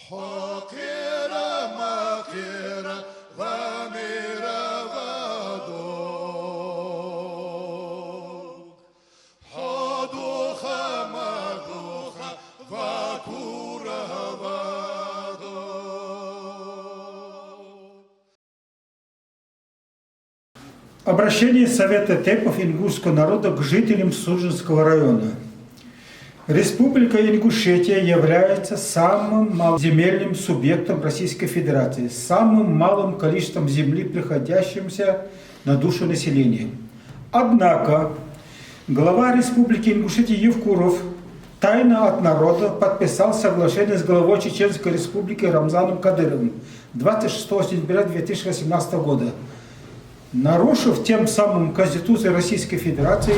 حقيرة مقيرة غامرة غدوك حدوخة مدوخة غكورة غدوك. Обращение Совета Тейпов ингушского народа к жителям Судженского района. Республика Ингушетия является самым малоземельным субъектом Российской Федерации, с самым малым количеством земли, приходящимся на душу населения. Однако глава Республики Ингушетия Евкуров тайно от народа подписал соглашение с главой Чеченской Республики Рамзаном Кадыровым 26 сентября 2018 года, нарушив тем самым Конституцию Российской Федерации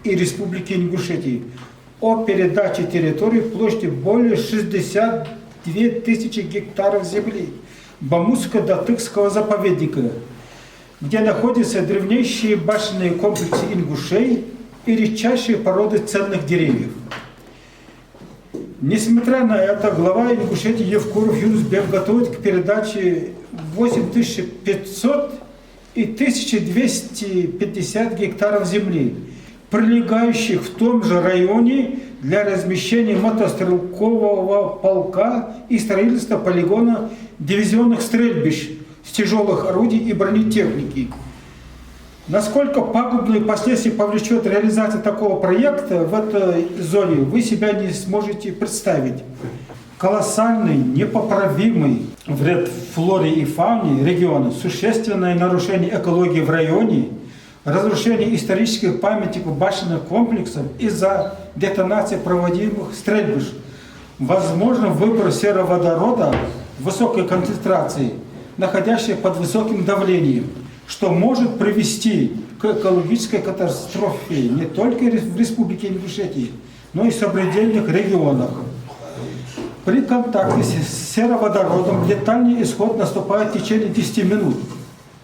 и Республики Ингушетии о передаче территории площадью более 62 тысячи гектаров земли Бамутско-Датыкского заповедника, где находятся древнейшие башенные комплексы ингушей и редчайшие породы ценных деревьев. Несмотря на это, глава Ингушетии Евкуров Юнусбек готовит к передаче 8500 и 1250 гектаров земли, прилегающих в том же районе для размещения мотострелкового полка и строительства полигона дивизионных стрельбищ с тяжелых орудий и бронетехники. Насколько пагубные последствия повлечет реализация такого проекта в этой зоне, вы себя не сможете представить. Колоссальный, непоправимый вред флоре и фауне региона, существенное нарушение экологии в районе, разрушение исторических памятников башенных комплексов из-за детонации проводимых стрельбищ, возможно выбор сероводорода высокой концентрации, находящейся под высоким давлением, что может привести к экологической катастрофе не только в Республике Ингушетия, но и в сопредельных регионах. При контакте с сероводородом летальный исход наступает в течение 10 минут.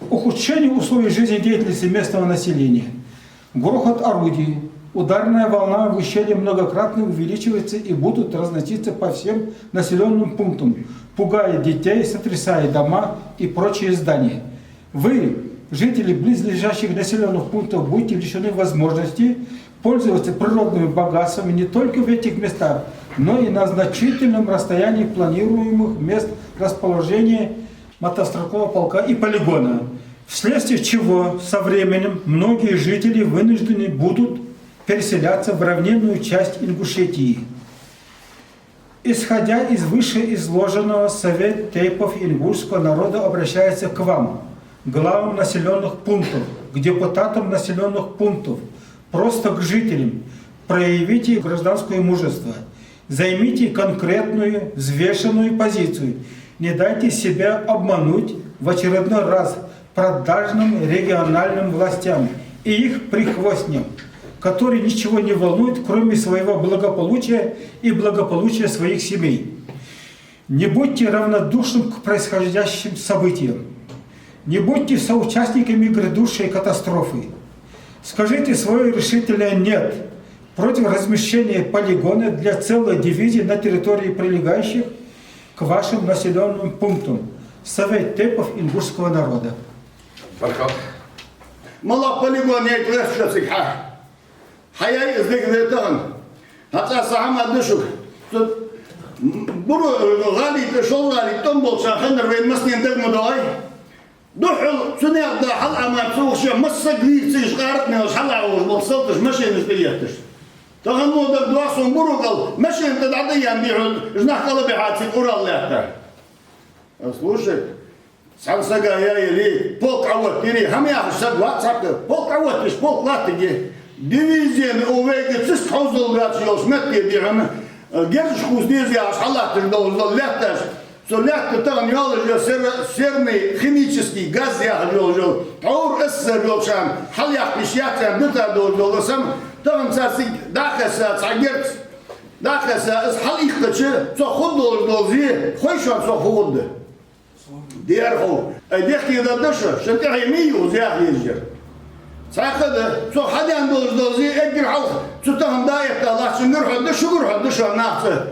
Ухудшение условий жизнедеятельности местного населения, грохот орудий, ударная волна в ущелье многократно увеличивается и будут разноситься по всем населенным пунктам, пугая детей, сотрясая дома и прочие здания. Вы, жители близлежащих населенных пунктов, будете лишены возможности пользоваться природными богатствами не только в этих местах, но и на значительном расстоянии планируемых мест расположения мотострелкового полка и полигона, вследствие чего со временем многие жители вынуждены будут переселяться в равнинную часть Ингушетии. Исходя из вышеизложенного, Совет Тейпов ингушского народа обращается к вам, главам населенных пунктов, к депутатам населенных пунктов, просто к жителям. Проявите гражданское мужество, займите конкретную, взвешенную позицию. Не дайте себя обмануть в очередной раз продажным региональным властям и их прихвостням, которые ничего не волнуют, кроме своего благополучия и благополучия своих семей. Не будьте равнодушным к происходящим событиям. Не будьте соучастниками грядущей катастрофы. Скажите свое решительное «нет» против размещения полигона для целой дивизии на территории прилегающих к вашим населенным пунктам. Совет Тейпов ингушского народа. Мала полигон я класс хаяй издегдетан. Хата сахама душук. Буру гали тшол гали томбол шахнер вен маснин дегмудай. Духул сунех да хал ама цугш массагли циш гартна шалау болсалтш машин истиятш. تغنوا ده دواسون بروقل ماشي انت تعطيهم بيعود جناح قلب حاتي قرال لحظة. слушай, сансага я или полк авот тири هم ياخذ سد واتساب полк авот مش полк латыги дивизион увеги цис хозул гачиос метти бирам герш хуздези аш халат дол лехташ so лехт там ялжо серный химический газ я ялжо таур эссер ялшам халях бишятам дта дол сам там царсик дахаса цагерц дахаса из халихтаче со ходол долзи хойшан со ход диархо дехти да даша шентахими узях езжер цахада со хадян долзи эгер хал цутам даят Allah шугур хад шугур нахса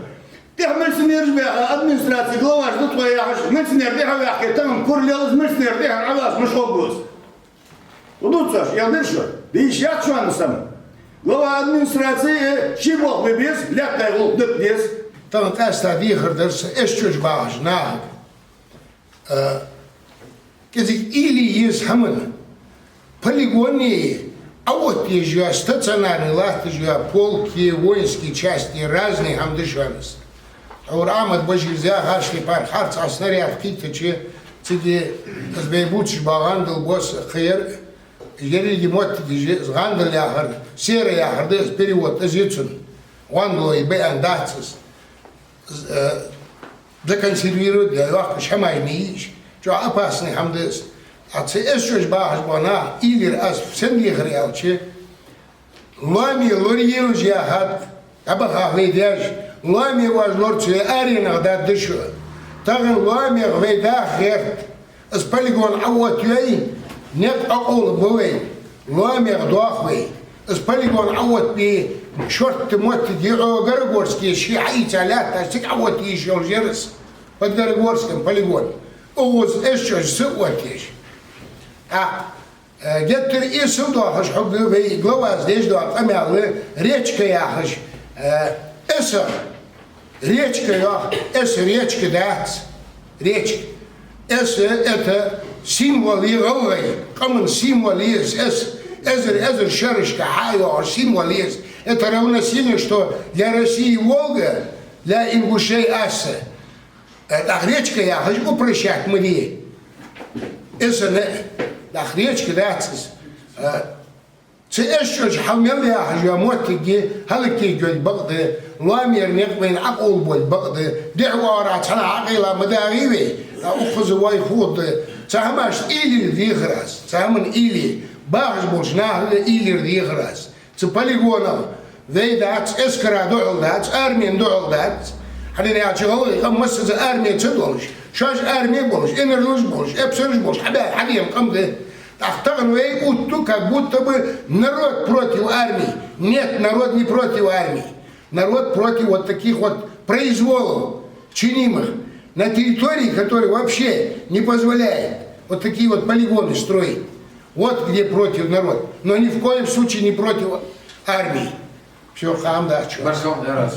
милиционер бега, администрация, глава ждут твоя, милиционер бега вяхи, там курлялыз милиционер бега, аваз, мышобус. Удут саш, я дышу, да еще я чуанысам. Глава администрации, чего вы без, лякай лук, дык без. Там теста вихрдерс, чуть баш, на. Кезик или есть хамын, полигоны, а вот езжу, стационарные лахты, полки, воинские части, разные хамдышанс. Аурамат бажильзя, гашли пар, харц, а снаряд, китачи, цеди, сбейбутш, багандал, босс, хэр, Ериги мотти гандал яхар, серый яхар, да перевод, азицун, вандло и бэандацис, законсервируют для легко шамайниш, что опасный хамдес. А це эшуш бахаш бана, или аз всем ехрялче, лами лориел жахат, абаха вейдяж, лами ваш лорче арина да дышу, таган лами вейдах герт, с полигон авот юэй, нет акол бывей, лами дохвей, с полигон авот би, шорт ты мотти горогорские шиаити алята, стик авот еще жерс, под горогорским полигон. Оз эшуш сыотиш. Геттер и сюда, чтобы вы глава здесь да, помяли речка яхаш, эсер речка я, эсер речка дац, речка, эсер это символ Иеговы, камен символ есть, эзер шерышка, хайо символ есть, это равносильно, что для России Волга, для ингушей Аса, это речка яхаш упрощать мне, эсер да речка дацис. Цеэшчоч хамел яхаш я мотиги, халки жой багды, ламер неквен акол боль багды, дервара цана акила мадариве, ухозовой худы, цамаш или виграс, цаман или багж большна или виграс. Ц полигонов, вейдац, эскара дойлдац, армия дойлдац, حاليا يعطيوه قمص إذا أرمي تدولش شاش أرمي بولش إنرلوش بولش إبسرش بولش حاليا قمده أختاروا إيه أوتو как будто бы народ против армии. Нет, народ не против армии. Народ против вот таких вот произволов, чинимых на территории, которые вообще не позволяют вот такие вот полигоны строить. Вот где против народ. Но ни в коем случае не против армии. Все, хамда. Барсом, да, раз.